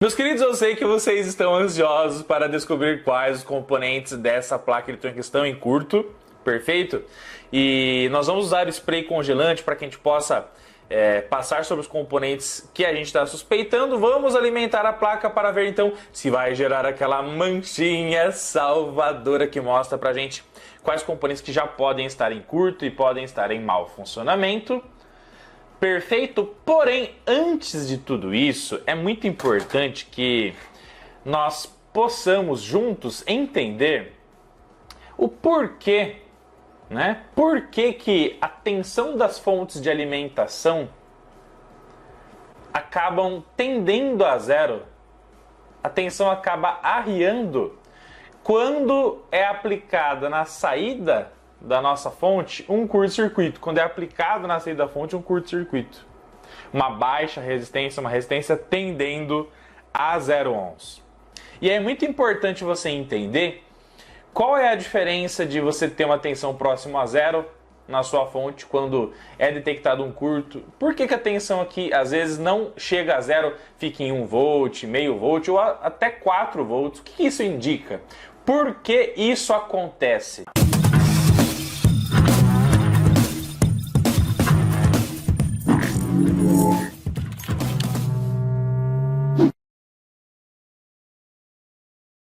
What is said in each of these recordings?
Meus queridos, eu sei que vocês estão ansiosos para descobrir quais os componentes dessa placa eletrônica estão em curto, perfeito? E nós vamos usar o spray congelante para que a gente possa passar sobre os componentes que a gente está suspeitando. Vamos alimentar a placa para ver então se vai gerar aquela manchinha salvadora que mostra para a gente quais componentes que já podem estar em curto e podem estar em mau funcionamento. Perfeito? Porém, antes de tudo isso, é muito importante que nós possamos juntos entender o porquê, né? Por que a tensão das fontes de alimentação acabam tendendo a zero, a tensão acaba arriando quando é aplicada na saída da nossa fonte um curto-circuito. Quando é aplicado na saída da fonte um curto-circuito. Uma baixa resistência, uma resistência tendendo a 0 ohms. E é muito importante você entender qual é a diferença de você ter uma tensão próxima a zero na sua fonte quando é detectado um curto. Por que a tensão aqui às vezes não chega a zero, fica em 1 volt, meio volt ou até 4 volts? O que isso indica? Por que isso acontece?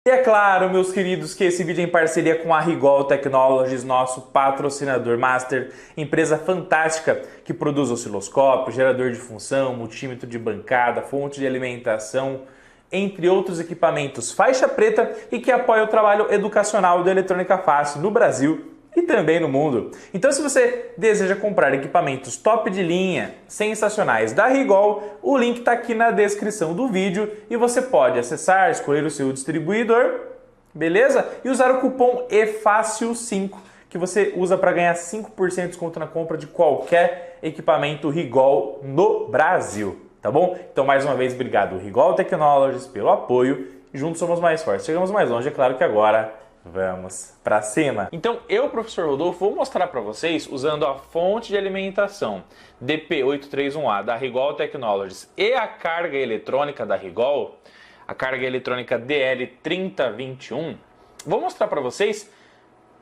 E é claro, meus queridos, que esse vídeo é em parceria com a Rigol Technologies, nosso patrocinador master, empresa fantástica que produz osciloscópio, gerador de função, multímetro de bancada, fonte de alimentação, entre outros equipamentos faixa preta e que apoia o trabalho educacional da Eletrônica Fácil no Brasil e também no mundo. Então, se você deseja comprar equipamentos top de linha, sensacionais da Rigol, o link está aqui na descrição do vídeo e você pode acessar, escolher o seu distribuidor, beleza? E usar o cupom EFÁCIL5, que você usa para ganhar 5% de desconto na compra de qualquer equipamento Rigol no Brasil, tá bom? Então, mais uma vez, obrigado Rigol Technologies pelo apoio. Juntos somos mais fortes, chegamos mais longe, é claro que agora vamos para cima. Então eu, professor Rodolfo, vou mostrar para vocês usando a fonte de alimentação DP831A da Rigol Technologies e a carga eletrônica da Rigol, a carga eletrônica DL3021. Vou mostrar para vocês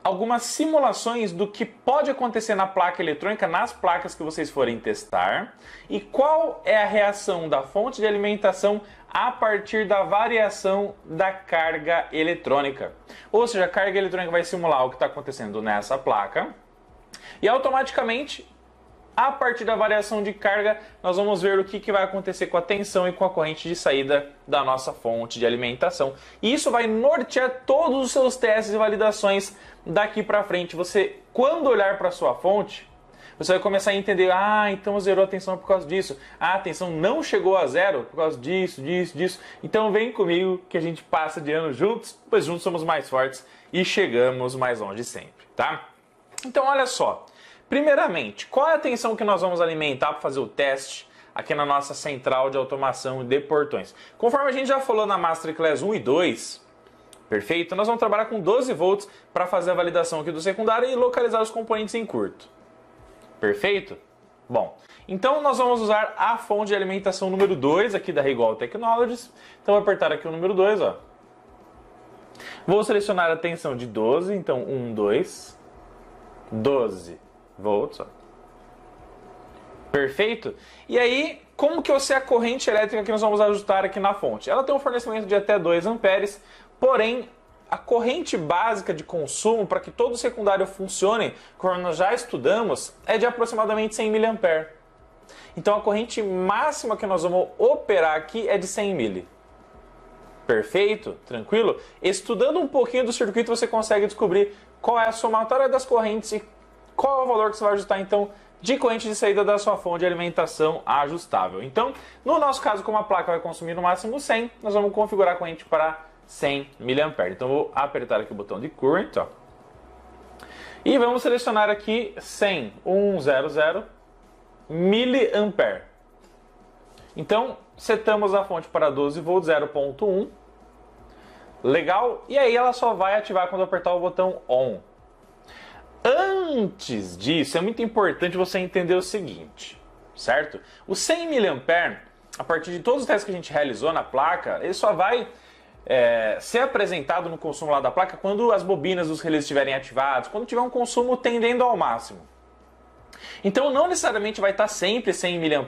algumas simulações do que pode acontecer na placa eletrônica, nas placas que vocês forem testar, e qual é a reação da fonte de alimentação a partir da variação da carga eletrônica. Ou seja, a carga eletrônica vai simular o que está acontecendo nessa placa e automaticamente, a partir da variação de carga, nós vamos ver o que vai acontecer com a tensão e com a corrente de saída da nossa fonte de alimentação. E isso vai nortear todos os seus testes e validações daqui para frente. Você, quando olhar para a sua fonte, você vai começar a entender, então zerou a tensão por causa disso. A tensão não chegou a zero por causa disso. Então vem comigo que a gente passa de ano juntos, pois juntos somos mais fortes e chegamos mais longe sempre, tá? Então olha só, primeiramente, qual é a tensão que nós vamos alimentar para fazer o teste aqui na nossa central de automação de portões? Conforme a gente já falou na Masterclass 1 e 2, perfeito? Nós vamos trabalhar com 12 volts para fazer a validação aqui do secundário e localizar os componentes em curto. Perfeito? Bom, então nós vamos usar a fonte de alimentação número 2 aqui da Rigol Technologies. Então vou apertar aqui o número 2, ó. Vou selecionar a tensão de 12, então 1, 2, 12 volts, ó. Perfeito? E aí, como que vai ser a corrente elétrica que nós vamos ajustar aqui na fonte? Ela tem um fornecimento de até 2 amperes, porém a corrente básica de consumo para que todo o secundário funcione, como nós já estudamos, é de aproximadamente 100 mA. Então a corrente máxima que nós vamos operar aqui é de 100 mA. Perfeito? Tranquilo? Estudando um pouquinho do circuito você consegue descobrir qual é a somatória das correntes e qual é o valor que você vai ajustar então de corrente de saída da sua fonte de alimentação ajustável. Então, no nosso caso, como a placa vai consumir no máximo 100, nós vamos configurar a corrente para 100 mA. Então vou apertar aqui o botão de Current, ó, e vamos selecionar aqui 100, 100 mA. Então setamos a fonte para 12 volts, 0.1, legal, e aí ela só vai ativar quando eu apertar o botão ON. Antes disso, é muito importante você entender o seguinte, certo? O 100 mA a partir de todos os testes que a gente realizou na placa, ele só vai ser apresentado no consumo lá da placa quando as bobinas dos relés estiverem ativados, quando tiver um consumo tendendo ao máximo. Então não necessariamente vai estar sempre 100 mA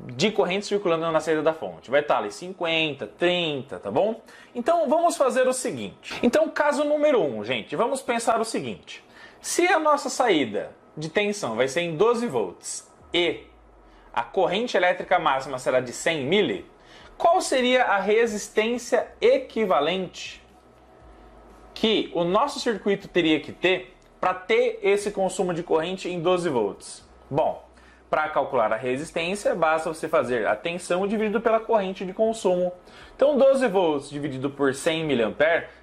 de corrente circulando na saída da fonte. Vai estar ali 50, 30, tá bom? Então vamos fazer o seguinte. Então caso número 1, gente, vamos pensar o seguinte. Se a nossa saída de tensão vai ser em 12 volts e a corrente elétrica máxima será de 100 mili, qual seria a resistência equivalente que o nosso circuito teria que ter para ter esse consumo de corrente em 12 volts? Bom, para calcular a resistência, basta você fazer a tensão dividido pela corrente de consumo. Então 12 volts dividido por 100 mA,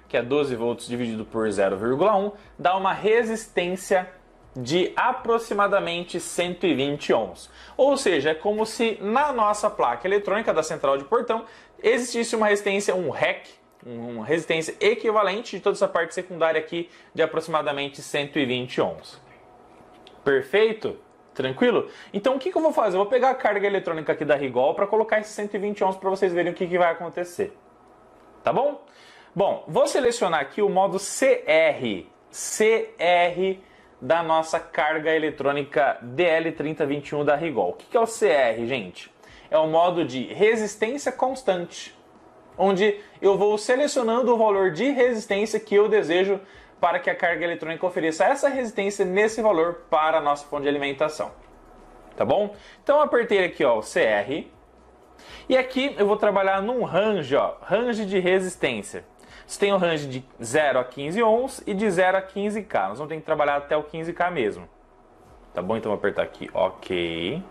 que é 12 volts dividido por 0,1, dá uma resistência de aproximadamente 120 ohms. Ou seja, é como se na nossa placa eletrônica da central de portão existisse uma resistência, um REC, uma resistência equivalente de toda essa parte secundária aqui de aproximadamente 120 ohms. Perfeito? Tranquilo? Então o que eu vou fazer? Eu vou pegar a carga eletrônica aqui da Rigol para colocar esses 120 ohms para vocês verem o que vai acontecer. Tá bom? Bom, vou selecionar aqui o modo CR da nossa carga eletrônica DL3021 da Rigol. O que é o CR, gente? É o modo de resistência constante, onde eu vou selecionando o valor de resistência que eu desejo para que a carga eletrônica ofereça essa resistência nesse valor para a nossa fonte de alimentação. Tá bom? Então eu apertei aqui ó, o CR. E aqui eu vou trabalhar num range, ó, range de resistência. Você tem o range de 0 a 15 ohms e de 0 a 15K. Nós vamos ter que trabalhar até o 15K mesmo. Tá bom? Então eu vou apertar aqui, ok.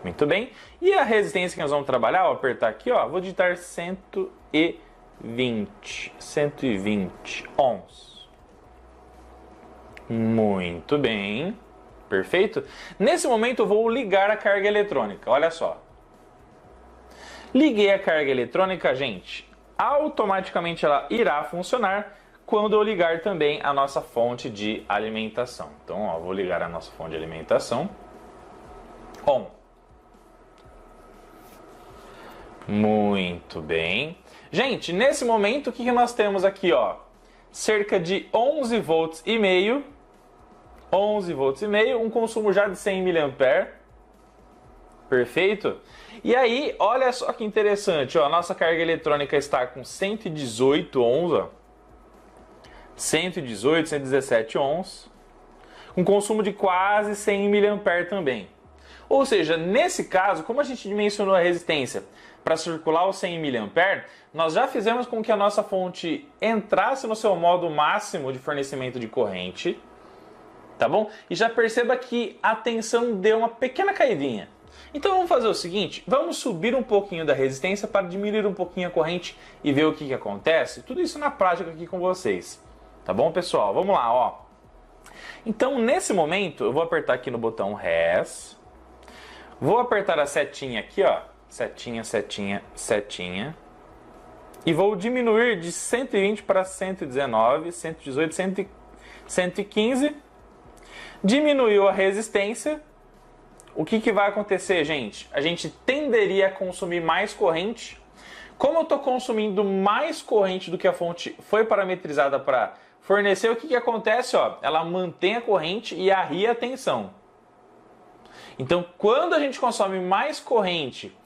Muito bem. E a resistência que nós vamos trabalhar, vou apertar aqui, ó, vou digitar 120 ohms. Muito bem, perfeito. Nesse momento eu vou ligar a carga eletrônica, olha só. Liguei a carga eletrônica, gente. Automaticamente ela irá funcionar quando eu ligar também a nossa fonte de alimentação. Então, ó, vou ligar a nossa fonte de alimentação. On. Muito bem. Gente, nesse momento o que nós temos aqui, ó? Cerca de 11 volts e meio. 11 volts e meio, um consumo já de 100 mA. Perfeito? E aí, olha só que interessante, ó, a nossa carga eletrônica está com 118 ohms, ó. 118, 117 ohms, um consumo de quase 100 mA também. Ou seja, nesse caso, como a gente dimensionou a resistência para circular os 100 mA, nós já fizemos com que a nossa fonte entrasse no seu modo máximo de fornecimento de corrente, tá bom? E já perceba que a tensão deu uma pequena caidinha. Então vamos fazer o seguinte, vamos subir um pouquinho da resistência para diminuir um pouquinho a corrente e ver o que acontece. Tudo isso na prática aqui com vocês. Tá bom, pessoal? Vamos lá, ó. Então, nesse momento, eu vou apertar aqui no botão Res. Vou apertar a setinha aqui, ó. Setinha, setinha, setinha. E vou diminuir de 120 para 119, 118, 115. Diminuiu a resistência. O que vai acontecer, gente? A gente tenderia a consumir mais corrente. Como eu estou consumindo mais corrente do que a fonte foi parametrizada para fornecer, o que acontece? Ó, ela mantém a corrente e arria a tensão. Então, quando a gente consome mais corrente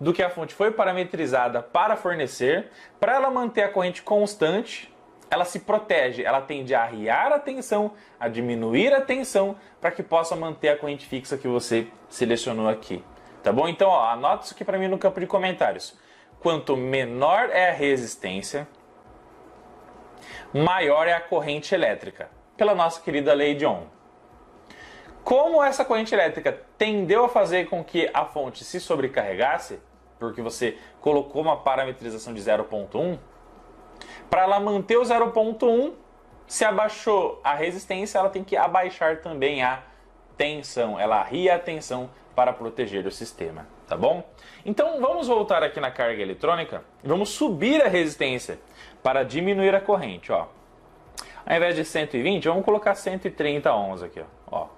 do que a fonte foi parametrizada para fornecer, para ela manter a corrente constante, ela se protege, ela tende a arriar a tensão, a diminuir a tensão, para que possa manter a corrente fixa que você selecionou aqui. Tá bom? Então, ó, anota isso aqui para mim no campo de comentários. Quanto menor é a resistência, maior é a corrente elétrica, pela nossa querida lei de Ohm. Como essa corrente elétrica tendeu a fazer com que a fonte se sobrecarregasse, porque você colocou uma parametrização de 0,1, para ela manter o 0,1, se abaixou a resistência, ela tem que abaixar também a tensão. Ela arria a tensão para proteger o sistema, tá bom? Então vamos voltar aqui na carga eletrônica e vamos subir a resistência para diminuir a corrente, ó. Ao invés de 120, vamos colocar 130 ohms aqui, ó.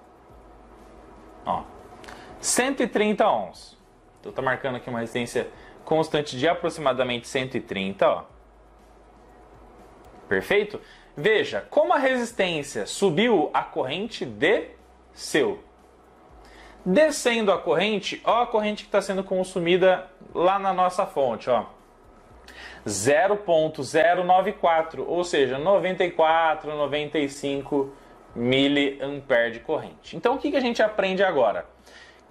130 ohms. Então está marcando aqui uma resistência constante de aproximadamente 130, ó. Perfeito? Veja, como a resistência subiu, a corrente desceu. Descendo a corrente, ó a corrente que está sendo consumida lá na nossa fonte, ó. 0,094, ou seja, 94, 95 miliampere de corrente. Então o que a gente aprende agora?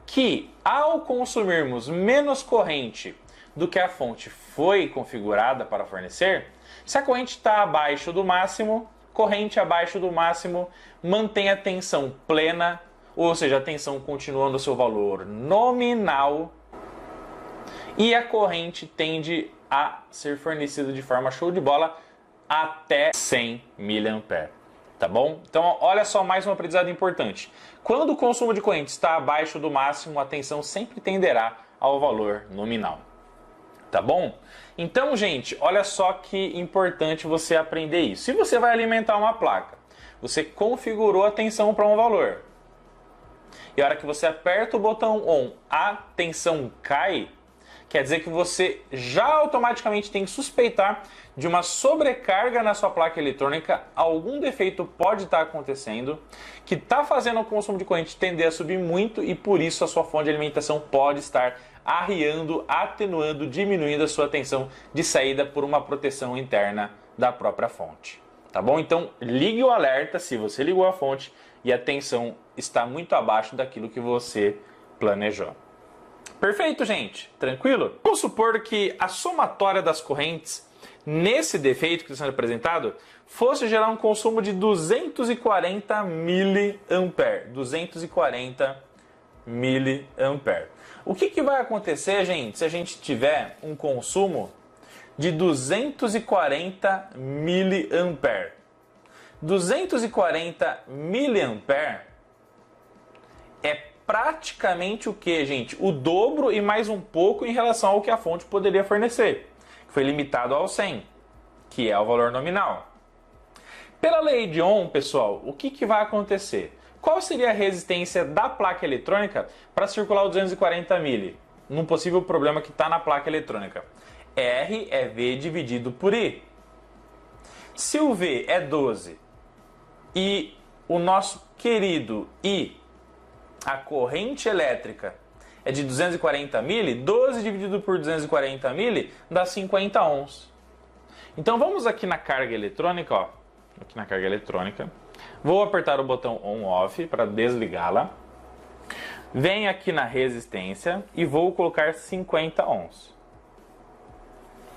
Que ao consumirmos menos corrente do que a fonte foi configurada para fornecer, se a corrente está abaixo do máximo, corrente abaixo do máximo, mantém a tensão plena, ou seja, a tensão continuando o seu valor nominal, e a corrente tende a ser fornecida de forma show de bola até 100 mA. Tá bom? Então, olha só mais um aprendizado importante. Quando o consumo de corrente está abaixo do máximo, a tensão sempre tenderá ao valor nominal. Tá bom? Então, gente, olha só que importante você aprender isso. Se você vai alimentar uma placa, você configurou a tensão para um valor, e a hora que você aperta o botão ON, a tensão cai, quer dizer que você já automaticamente tem que suspeitar de uma sobrecarga na sua placa eletrônica, algum defeito pode estar acontecendo, que está fazendo o consumo de corrente tender a subir muito e por isso a sua fonte de alimentação pode estar arriando, atenuando, diminuindo a sua tensão de saída por uma proteção interna da própria fonte. Tá bom? Então ligue o alerta se você ligou a fonte e a tensão está muito abaixo daquilo que você planejou. Perfeito, gente? Tranquilo? Vamos supor que a somatória das correntes nesse defeito que está sendo apresentado fosse gerar um consumo de 240 miliampere. 240 miliampere. O que vai acontecer, gente, se a gente tiver um consumo de 240 miliampere? 240 miliampere é praticamente o que, gente? O dobro e mais um pouco em relação ao que a fonte poderia fornecer, que foi limitado ao 100, que é o valor nominal. Pela lei de Ohm, pessoal, o que vai acontecer? Qual seria a resistência da placa eletrônica para circular o 240 mili? Num possível problema que está na placa eletrônica. R é V dividido por I. Se o V é 12 e o nosso querido I, a corrente elétrica, é de 240 mili, 12 dividido por 240 mili dá 50 ohms. Então vamos aqui na carga eletrônica, ó. Aqui na carga eletrônica. Vou apertar o botão on/off para desligá-la. Venho aqui na resistência e vou colocar 50 ohms.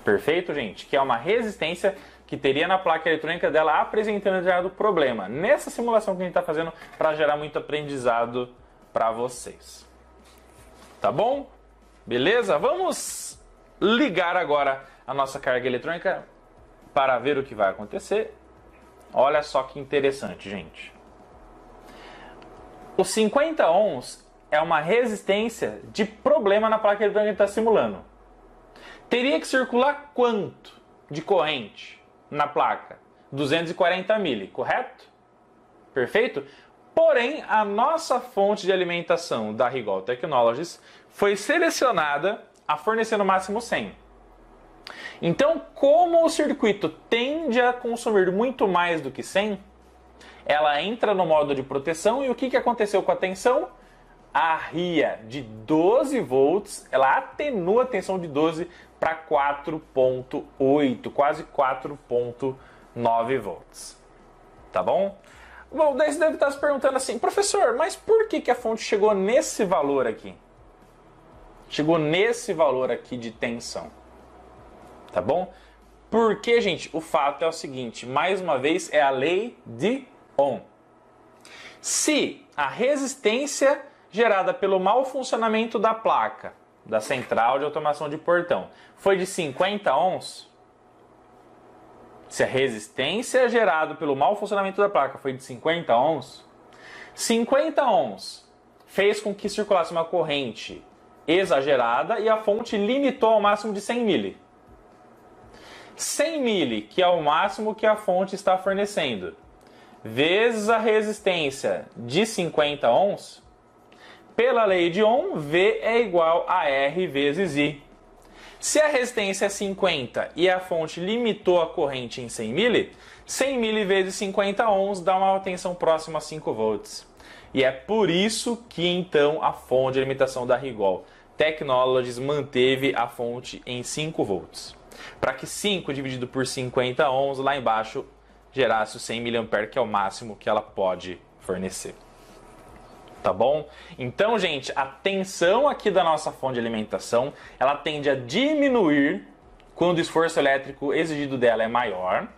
Perfeito, gente? Que é uma resistência que teria na placa eletrônica dela apresentando gerado problema. Nessa simulação que a gente está fazendo para gerar muito aprendizado para vocês. Tá bom? Beleza? Vamos ligar agora a nossa carga eletrônica para ver o que vai acontecer. Olha só que interessante, gente. Os 50 ohms é uma resistência de problema na placa eletrônica que está simulando. Teria que circular quanto de corrente na placa? 240 mili, correto? Perfeito? Porém, a nossa fonte de alimentação da Rigol Technologies foi selecionada a fornecer no máximo 100. Então, como o circuito tende a consumir muito mais do que 100, ela entra no modo de proteção e o que aconteceu com a tensão? A RIA de 12 volts, ela atenua a tensão de 12 para 4.8, quase 4.9 volts. Tá bom? Bom, daí você deve estar se perguntando assim, professor, mas por que a fonte chegou nesse valor aqui? Chegou nesse valor aqui de tensão. Tá bom? Porque, gente, o fato é o seguinte, mais uma vez, é a lei de Ohm. Se a resistência gerada pelo mau funcionamento da placa, da central de automação de portão, foi de 50 ohms, se a resistência gerada pelo mau funcionamento da placa foi de 50 ohms, 50 ohms fez com que circulasse uma corrente exagerada e a fonte limitou ao máximo de 100 mili. 100 mili, que é o máximo que a fonte está fornecendo, vezes a resistência de 50 ohms, Pela lei de Ohm, V é igual a R vezes I. Se a resistência é 50 e a fonte limitou a corrente em 100 mili, 100 mili vezes 50 ohms dá uma tensão próxima a 5 volts. E é por isso que então a fonte de alimentação da Rigol Technologies manteve a fonte em 5 volts. Para que 5 dividido por 50 ohms lá embaixo gerasse o 100 mA, que é o máximo que ela pode fornecer. Tá bom? Então, gente, a tensão aqui da nossa fonte de alimentação, ela tende a diminuir quando o esforço elétrico exigido dela é maior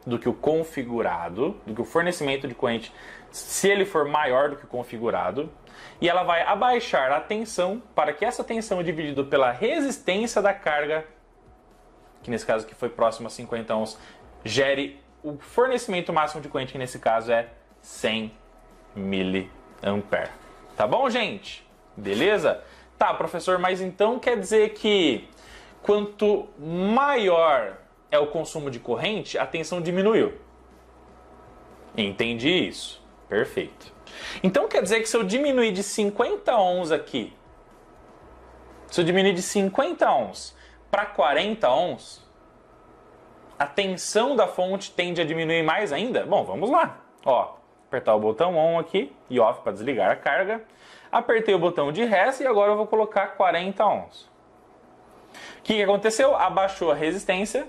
do que o configurado, do que o fornecimento de corrente, se ele for maior do que o configurado, e ela vai abaixar a tensão para que essa tensão dividida pela resistência da carga, que nesse caso aqui foi próximo a 50 ohms, gere o fornecimento máximo de corrente, que nesse caso é 100 mA. Tá bom, gente? Beleza? Tá, professor, mas então quer dizer que quanto maior é o consumo de corrente, a tensão diminuiu. Entendi isso. Perfeito. Então quer dizer que se eu diminuir de 50 ohms aqui, se eu diminuir de 50 ohms para 40 ohms, a tensão da fonte tende a diminuir mais ainda? Bom, vamos lá. Ó, apertar o botão ON aqui e OFF para desligar a carga. Apertei o botão de REST e agora eu vou colocar 40 ohms. O que aconteceu? Abaixou a resistência.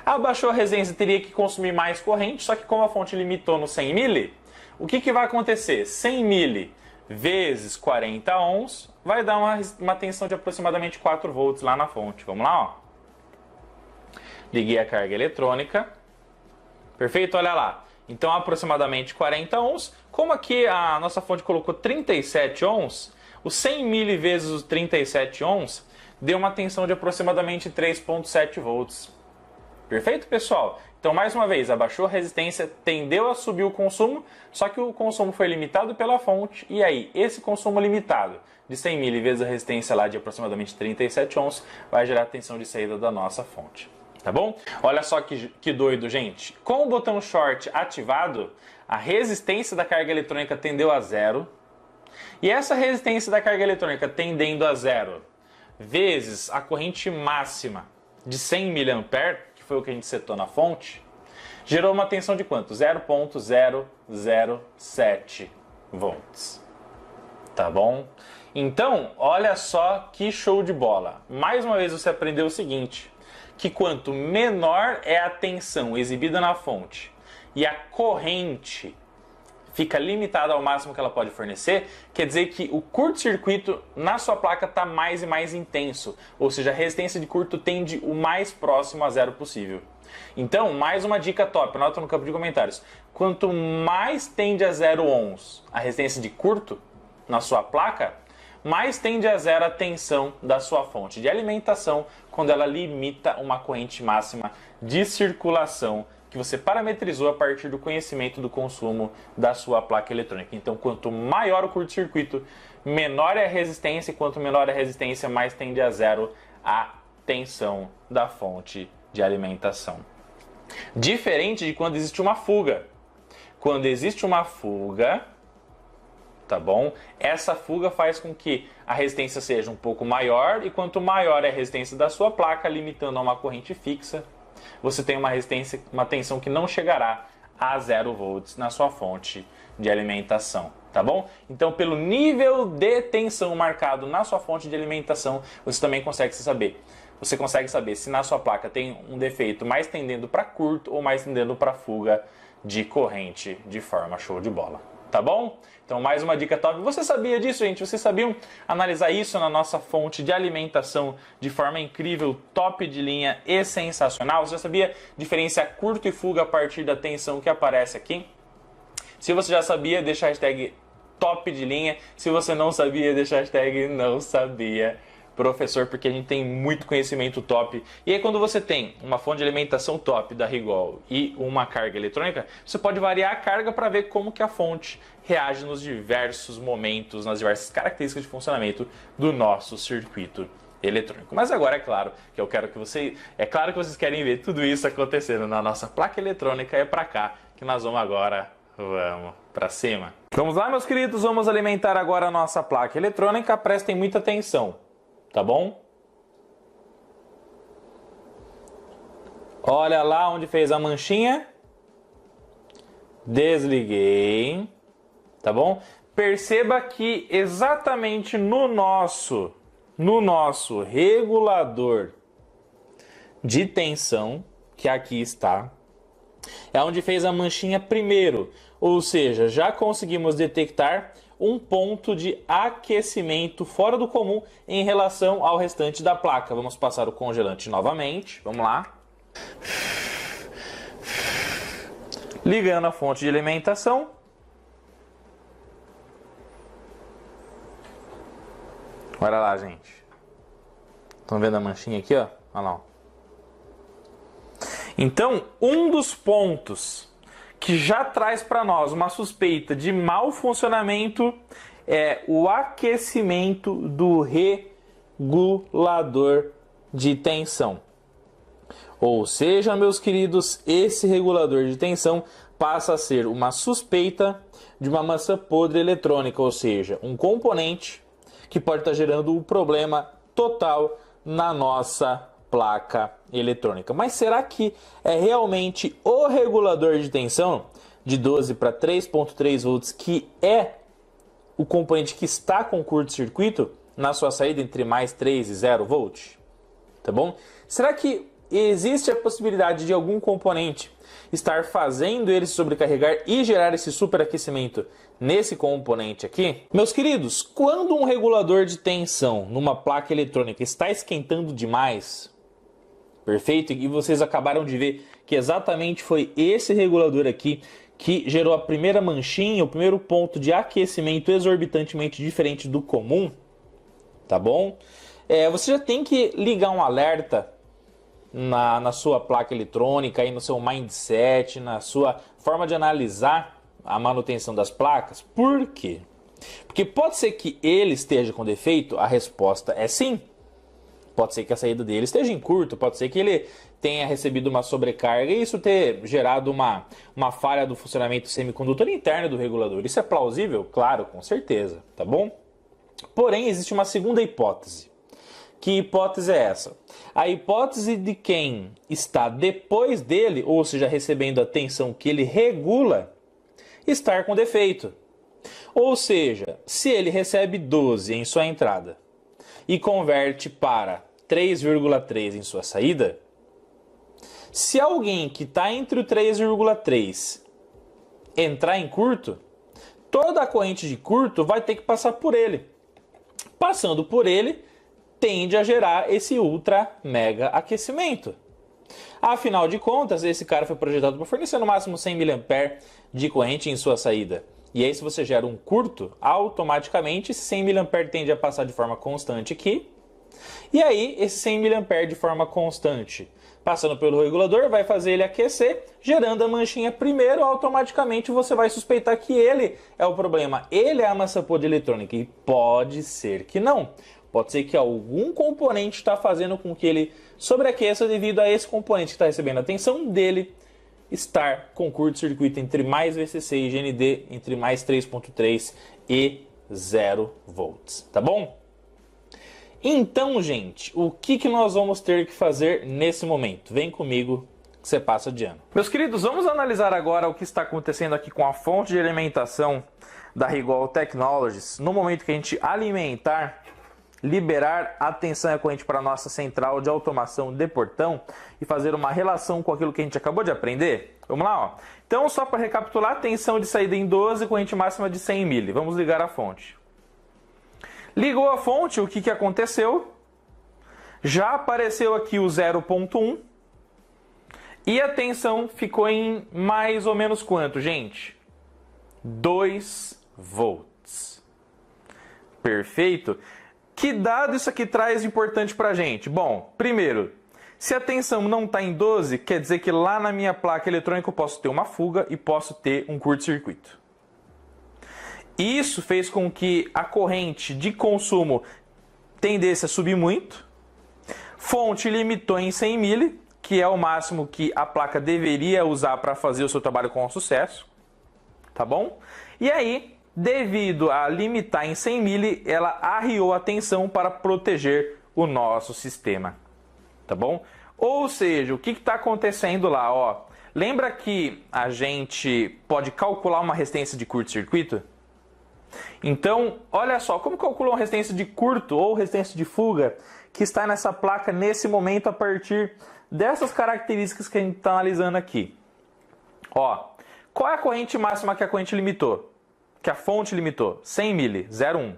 Abaixou a resistência, teria que consumir mais corrente, só que como a fonte limitou no 100 mili, o que vai acontecer? 100 mili vezes 40 ohms vai dar uma tensão de aproximadamente 4 volts lá na fonte. Vamos lá, ó. Liguei a carga eletrônica. Perfeito? Olha lá. Então, aproximadamente 40 ohms. Como aqui a nossa fonte colocou 37 ohms, os 100 mili vezes os 37 ohms deu uma tensão de aproximadamente 3,7 volts. Perfeito, pessoal? Então, mais uma vez, abaixou a resistência, tendeu a subir o consumo, só que o consumo foi limitado pela fonte. E aí, esse consumo limitado de 100 mili vezes a resistência lá de aproximadamente 37 ohms vai gerar a tensão de saída da nossa fonte. Tá bom? Olha só que doido, gente. Com o botão short ativado, a resistência da carga eletrônica tendeu a zero. E essa resistência da carga eletrônica tendendo a zero vezes a corrente máxima de 100 mA, que foi o que a gente setou na fonte, gerou uma tensão de quanto? 0,007 volts. Tá bom? Então, olha só que show de bola. Mais uma vez você aprendeu o seguinte, que quanto menor é a tensão exibida na fonte e a corrente fica limitada ao máximo que ela pode fornecer, quer dizer que o curto-circuito na sua placa está mais e mais intenso, ou seja, a resistência de curto tende o mais próximo a zero possível. Então, mais uma dica top, anota no campo de comentários. Quanto mais tende a 0 ohms a resistência de curto na sua placa, mais tende a zero a tensão da sua fonte de alimentação quando ela limita uma corrente máxima de circulação que você parametrizou a partir do conhecimento do consumo da sua placa eletrônica. Então, quanto maior o curto-circuito, menor é a resistência, e quanto menor é a resistência, mais tende a zero a tensão da fonte de alimentação. Diferente de quando existe uma fuga. Quando existe uma fuga, tá bom? Essa fuga faz com que a resistência seja um pouco maior, e quanto maior é a resistência da sua placa, limitando a uma corrente fixa, você tem uma resistência, uma tensão que não chegará a 0 volts na sua fonte de alimentação, tá bom? Então, pelo nível de tensão marcado na sua fonte de alimentação, você também consegue saber. Você consegue saber se na sua placa tem um defeito mais tendendo para curto ou mais tendendo para fuga de corrente de forma show de bola. Tá bom? Então, mais uma dica top. Você sabia disso, gente? Vocês sabiam analisar isso na nossa fonte de alimentação de forma incrível, top de linha e sensacional? Você já sabia diferenciar curto e fuga a partir da tensão que aparece aqui? Se você já sabia, deixa a hashtag top de linha. Se você não sabia, deixa a hashtag não sabia, professor, porque a gente tem muito conhecimento top. E aí, quando você tem uma fonte de alimentação top da Rigol e uma carga eletrônica, você pode variar a carga para ver como que a fonte reage nos diversos momentos, nas diversas características de funcionamento do nosso circuito eletrônico. Mas agora é claro que eu quero que vocês querem ver tudo isso acontecendo na nossa placa eletrônica. É para cá que nós vamos agora Vamos para cima. Vamos lá, meus queridos, vamos alimentar agora a nossa placa eletrônica. Prestem muita atenção, tá bom? Olha lá onde fez a manchinha. Desliguei, tá bom? Perceba que exatamente no nosso regulador de tensão, que aqui está, é onde fez a manchinha primeiro, ou seja, já conseguimos detectar um ponto de aquecimento fora do comum em relação ao restante da placa. Vamos passar o congelante novamente, vamos lá. Ligando a fonte de alimentação. Olha lá, gente. Estão vendo a manchinha aqui, ó? Olha lá. Ó. Então, um dos pontos que já traz para nós uma suspeita de mau funcionamento é o aquecimento do regulador de tensão. Ou seja, meus queridos, esse regulador de tensão passa a ser uma suspeita de uma massa podre eletrônica, ou seja, um componente que pode estar gerando um problema total na nossa placa eletrônica. Mas será que é realmente o regulador de tensão de 12 para 3.3 volts que é o componente que está com curto-circuito na sua saída entre mais 3 e 0 volt? Tá bom? Será que existe a possibilidade de algum componente estar fazendo ele se sobrecarregar e gerar esse superaquecimento nesse componente aqui? Meus queridos, quando um regulador de tensão numa placa eletrônica está esquentando demais, perfeito, e vocês acabaram de ver que exatamente foi esse regulador aqui que gerou a primeira manchinha, o primeiro ponto de aquecimento exorbitantemente diferente do comum, tá bom? Você já tem que ligar um alerta na sua placa eletrônica, aí no seu mindset, na sua forma de analisar a manutenção das placas. Por quê? Porque pode ser que ele esteja com defeito, a resposta é sim. Pode ser que a saída dele esteja em curto, pode ser que ele tenha recebido uma sobrecarga e isso ter gerado uma falha do funcionamento semicondutor interno do regulador. Isso é plausível? Claro, com certeza, tá bom? Porém, existe uma segunda hipótese. Que hipótese é essa? A hipótese de quem está depois dele, ou seja, recebendo a tensão que ele regula, estar com defeito. Ou seja, se ele recebe 12 em sua entrada e converte para 3,3 em sua saída, se alguém que está entre o 3,3 entrar em curto, toda a corrente de curto vai ter que passar por ele. Passando por ele, tende a gerar esse ultra mega aquecimento. Afinal de contas, esse cara foi projetado para fornecer no máximo 100 mA de corrente em sua saída. E aí, se você gera um curto, automaticamente esse 100 mA tende a passar de forma constante aqui. E aí, esse 100 mA de forma constante, passando pelo regulador, vai fazer ele aquecer, gerando a manchinha primeiro, automaticamente você vai suspeitar que ele é o problema. Ele é a massa podre eletrônica. E pode ser que não. Pode ser que algum componente está fazendo com que ele sobreaqueça devido a esse componente que está recebendo a tensão dele estar com curto-circuito entre mais VCC e GND, entre mais 3.3 e 0 volts, tá bom? Então, gente, o que nós vamos ter que fazer nesse momento? Vem comigo que você passa de ano. Meus queridos, vamos analisar agora o que está acontecendo aqui com a fonte de alimentação da Rigol Technologies no momento que a gente alimentar, liberar a tensão e a corrente para a nossa central de automação de portão e fazer uma relação com aquilo que a gente acabou de aprender. Vamos lá, ó. Então, só para recapitular, tensão de saída em 12, corrente máxima de 100 mili. Vamos ligar a fonte. Ligou a fonte, o que aconteceu? Já apareceu aqui o 0.1 e a tensão ficou em mais ou menos quanto, gente? 2 volts. Perfeito? Que dado isso aqui traz de importante para a gente? Bom, primeiro, se a tensão não está em 12, quer dizer que lá na minha placa eletrônica eu posso ter uma fuga e posso ter um curto-circuito. Isso fez com que a corrente de consumo tendesse a subir muito. Fonte limitou em 100 mili, que é o máximo que a placa deveria usar para fazer o seu trabalho com sucesso. tá bom? E aí, devido a limitar em 100 mili, ela arriou a tensão para proteger o nosso sistema, tá bom? Ou seja, o que está acontecendo lá, ó? Lembra que a gente pode calcular uma resistência de curto-circuito? Então, olha só, como calcula uma resistência de curto ou resistência de fuga que está nessa placa nesse momento a partir dessas características que a gente está analisando aqui? Ó, qual é a corrente máxima que a corrente limitou? Que a fonte limitou? 100 mili, 0,1.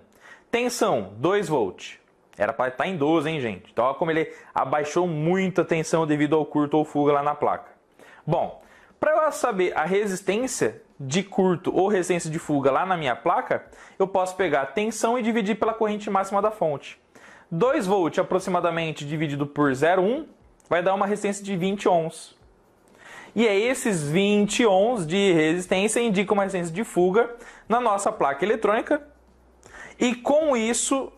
Tensão, 2 volts. Era para estar em 12, hein, gente? Então, olha como ele abaixou muito a tensão devido ao curto ou fuga lá na placa. Bom, para eu saber a resistência de curto ou resistência de fuga lá na minha placa, eu posso pegar a tensão e dividir pela corrente máxima da fonte. 2 volts aproximadamente dividido por 0,1 vai dar uma resistência de 20 ohms. E é esses 20 ohms de resistência indicam uma resistência de fuga na nossa placa eletrônica. E com isso,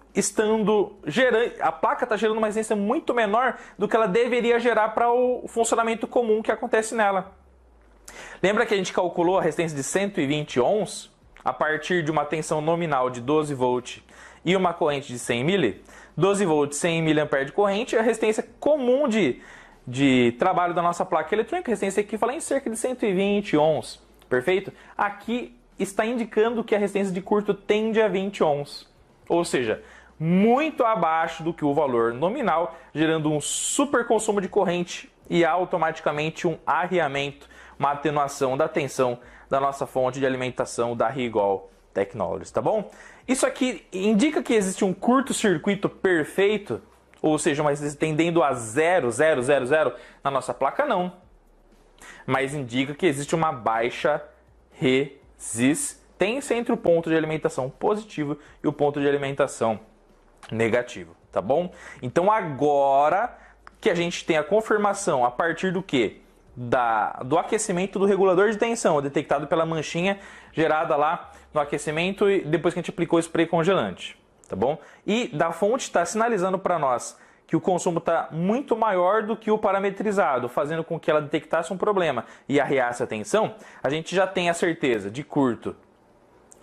a placa está gerando uma resistência muito menor do que ela deveria gerar para o funcionamento comum que acontece nela. Lembra que a gente calculou a resistência de 120 ohms a partir de uma tensão nominal de 12 volts e uma corrente de 100 mili? 12 volts, 100 mA de corrente é a resistência comum de trabalho da nossa placa eletrônica, resistência equivalente a cerca de 120 ohms, perfeito? Aqui está indicando que a resistência de curto tende a 20 ohms, ou seja, muito abaixo do que o valor nominal, gerando um super consumo de corrente e automaticamente um arriamento, uma atenuação da tensão da nossa fonte de alimentação da Rigol Technologies, tá bom? Isso aqui indica que existe um curto-circuito perfeito, ou seja, uma resistência tendendo a 0,000 na nossa placa, não. Mas indica que existe uma baixa resistência entre o ponto de alimentação positivo e o ponto de alimentação negativo, tá bom? Então agora que a gente tem a confirmação a partir do quê? Do aquecimento do regulador de tensão, detectado pela manchinha gerada lá no aquecimento e depois que a gente aplicou o spray congelante, tá bom? E da fonte está sinalizando para nós que o consumo está muito maior do que o parametrizado, fazendo com que ela detectasse um problema e arriasse a tensão, a gente já tem a certeza de curto,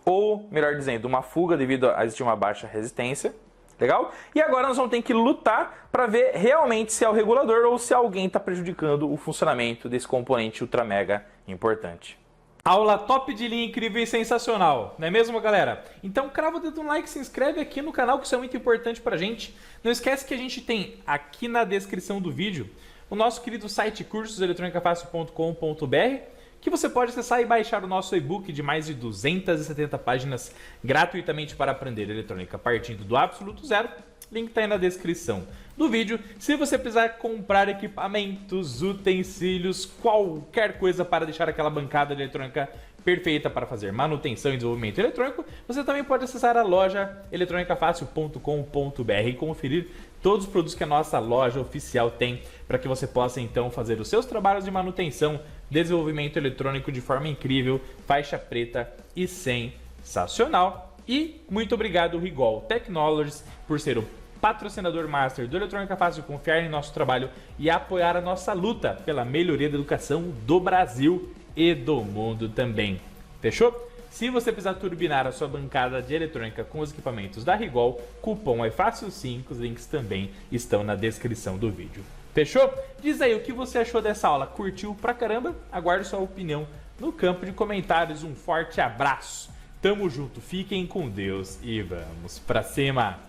ou melhor dizendo, uma fuga devido a existir uma baixa resistência. Legal? E agora nós vamos ter que lutar para ver realmente se é o regulador ou se alguém está prejudicando o funcionamento desse componente ultra mega importante. Aula top de linha, incrível e sensacional, não é mesmo, galera? Então crava o dedo no like, se inscreve aqui no canal, que isso é muito importante pra gente. Não esquece que a gente tem aqui na descrição do vídeo o nosso querido site cursoseletronicafacil.com.br, que você pode acessar e baixar o nosso e-book de mais de 270 páginas gratuitamente para aprender eletrônica partindo do absoluto zero. Link está aí na descrição do vídeo. Se você precisar comprar equipamentos, utensílios, qualquer coisa para deixar aquela bancada de eletrônica perfeita para fazer manutenção e desenvolvimento eletrônico, você também pode acessar a loja eletronicafacil.com.br e conferir todos os produtos que a nossa loja oficial tem para que você possa então fazer os seus trabalhos de manutenção, desenvolvimento eletrônico de forma incrível, faixa preta e sensacional. E muito obrigado, Rigol Technologies, por ser o patrocinador master do Eletrônica Fácil, confiar em nosso trabalho e apoiar a nossa luta pela melhoria da educação do Brasil e do mundo também. Fechou? Se você precisar turbinar a sua bancada de eletrônica com os equipamentos da Rigol, cupom é FÁCIL5, os links também estão na descrição do vídeo. Fechou? Diz aí o que você achou dessa aula. Curtiu pra caramba? Aguardo sua opinião no campo de comentários. Um forte abraço. Tamo junto, fiquem com Deus e vamos pra cima.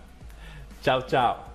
Tchau, tchau.